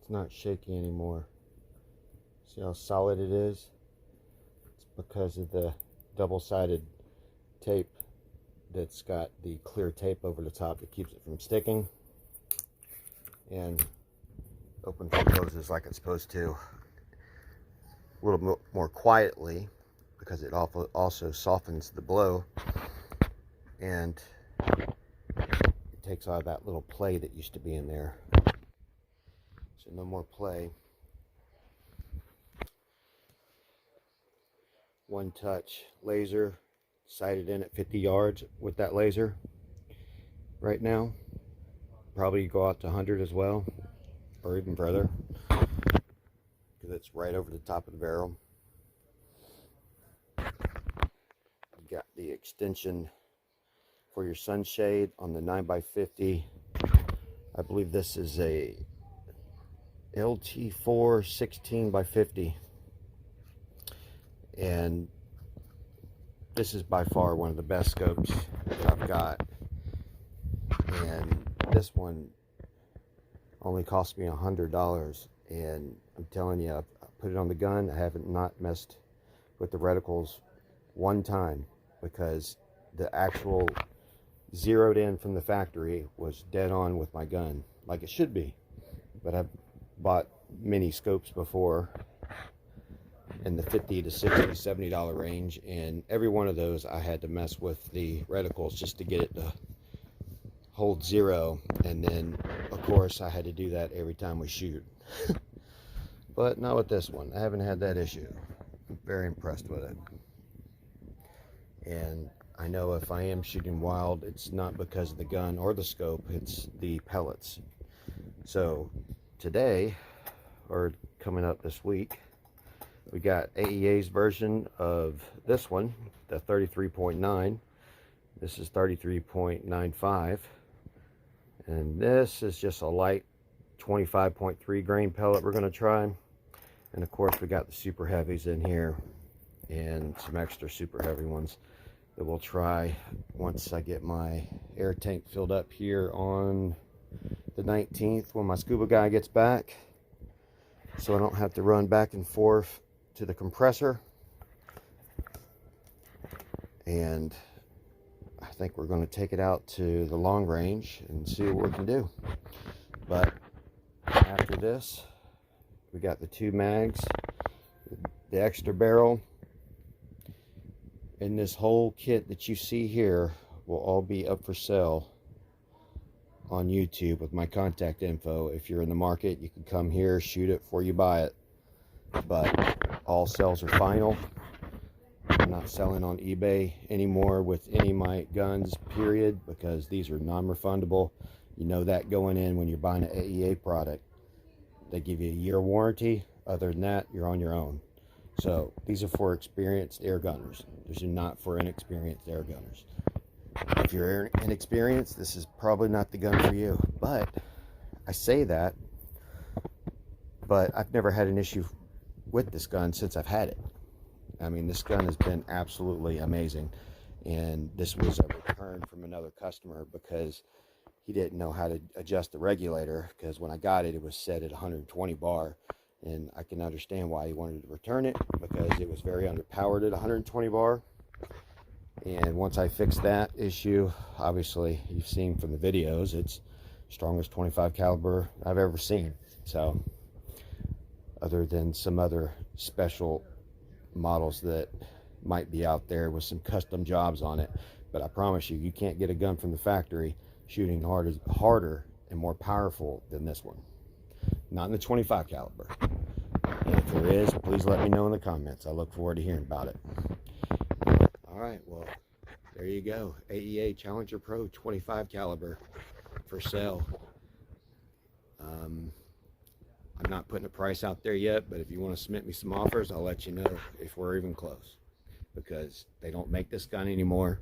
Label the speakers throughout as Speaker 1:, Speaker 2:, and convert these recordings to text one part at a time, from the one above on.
Speaker 1: it's not shaky anymore. See how solid it is? It's because of the double-sided tape that's got the clear tape over the top that keeps it from sticking, and opens and closes like it's supposed to, a little more quietly, because it also softens the blow, and it takes out that little play that used to be in there. So no more play. One touch laser, sighted in at 50 yards with that laser right now. Probably go out to 100 as well, or even further, because it's right over the top of the barrel. You got the extension for your sunshade on the 9x50. I believe this is a LT4 16x50, and this is by far one of the best scopes that I've got. And this one only cost me $100, and I'm telling you, I put it on the gun. I haven't not messed with the reticles one time, because the actual zeroed in from the factory was dead on with my gun, like it should be. But I've bought mini scopes before in the $50 to $60, $70 range, and every one of those I had to mess with the reticles just to get it to hold zero, and then of course I had to do that every time we shoot. But not with this one. I haven't had that issue. I'm very impressed with it, and I know if I am shooting wild, it's not because of the gun or the scope, it's the pellets. So today, or coming up this week, we got AEA's version of this one, the 33.9. This is 33.95. And this is just a light 25.3 grain pellet we're going to try. And of course, we got the super heavies in here and some extra super heavy ones that we'll try once I get my air tank filled up here on the 19th when my scuba guy gets back, so I don't have to run back and forth to the compressor. And I think we're going to take it out to the long range and see what we can do. But after this, we got the 2 mags, the extra barrel, and this whole kit that you see here will all be up for sale on YouTube with my contact info. If you're in the market, you can come here, shoot it before you buy it. But all sales are final. I'm not selling on eBay anymore with any of my guns, period, because these are non-refundable. You know that going in when you're buying an AEA product. They give you a year warranty. Other than that, you're on your own. So these are for experienced air gunners. These are not for inexperienced air gunners. If you're inexperienced, this is probably not the gun for you. But I say that, but I've never had an issue with this gun since I've had it. I mean, this gun has been absolutely amazing. And this was a return from another customer because he didn't know how to adjust the regulator, because when I got it, it was set at 120 bar. And I can understand why he wanted to return it, because it was very underpowered at 120 bar. And once I fixed that issue, obviously you've seen from the videos, it's strongest 25 caliber I've ever seen. So other than some other special models that might be out there with some custom jobs on it, but I promise you, you can't get a gun from the factory shooting harder and more powerful than this one. Not in the 25 caliber. And if there is, please let me know in the comments. I look forward to hearing about it. Alright, well, there you go. AEA Challenger Pro 25 caliber for sale. I'm not putting a price out there yet, but if you want to submit me some offers, I'll let you know if we're even close, because they don't make this gun anymore.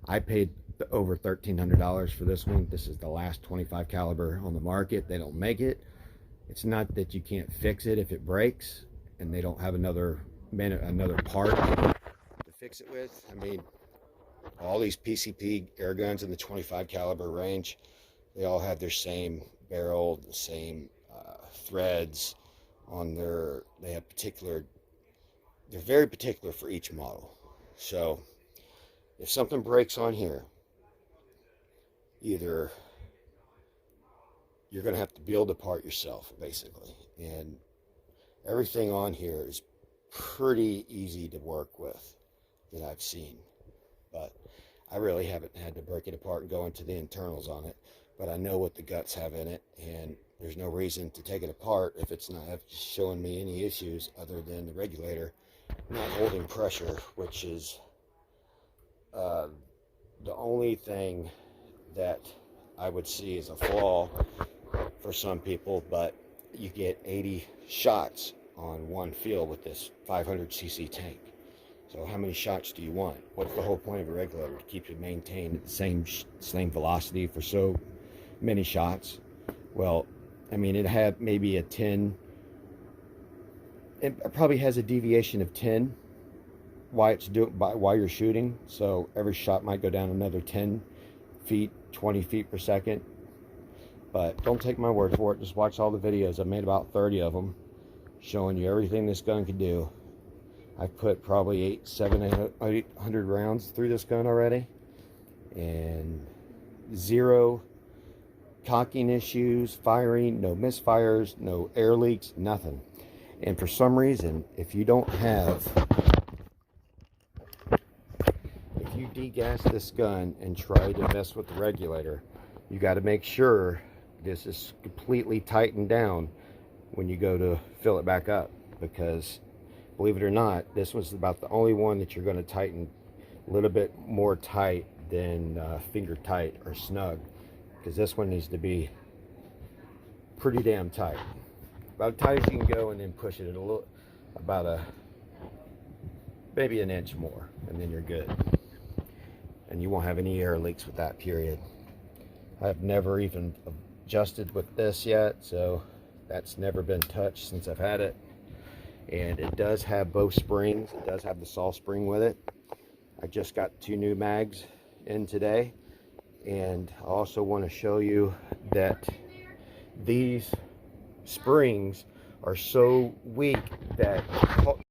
Speaker 1: I paid over $1,300 for this one. This is the last 25 caliber on the market. They don't make it. It's not that you can't fix it if it breaks and they don't have another part to fix it with. I mean, all these PCP air guns in the 25 caliber range, they all have their same barrel, the same threads on their, they have particular, they're very particular for each model. So if something breaks on here, either you're going to have to build a part yourself, basically. And everything on here is pretty easy to work with that I've seen. But I really haven't had to break it apart and go into the internals on it. But I know what the guts have in it, and there's no reason to take it apart if it's not showing me any issues other than the regulator not holding pressure, which is the only thing that I would see as a flaw for some people. But you get 80 shots on one fill with this 500cc tank. So how many shots do you want? What's the whole point of a regulator? To keep you maintained at the same velocity for so many shots? Well, I mean, it had maybe a 10, it probably has a deviation of 10 while you're shooting. So every shot might go down another 10 feet, 20 feet per second. But don't take my word for it. Just watch all the videos. I've made about 30 of them showing you everything this gun can do. I've put probably 800 rounds through this gun already, and zero cocking issues, firing, no misfires, no air leaks, nothing. And for some reason, if you degas this gun and try to mess with the regulator, you got to make sure this is completely tightened down when you go to fill it back up, because believe it or not, this was about the only one that you're going to tighten a little bit more tight than finger tight or snug, because this one needs to be pretty damn tight, about as tight as you can go, and then push it a little, about maybe an inch more, and then you're good, and you won't have any air leaks with that, period. I've never even adjusted with this yet, so that's never been touched since I've had it. And it does have both springs. It does have the saw spring with it. I just got 2 new mags in today. And I also want to show you that these springs are so weak that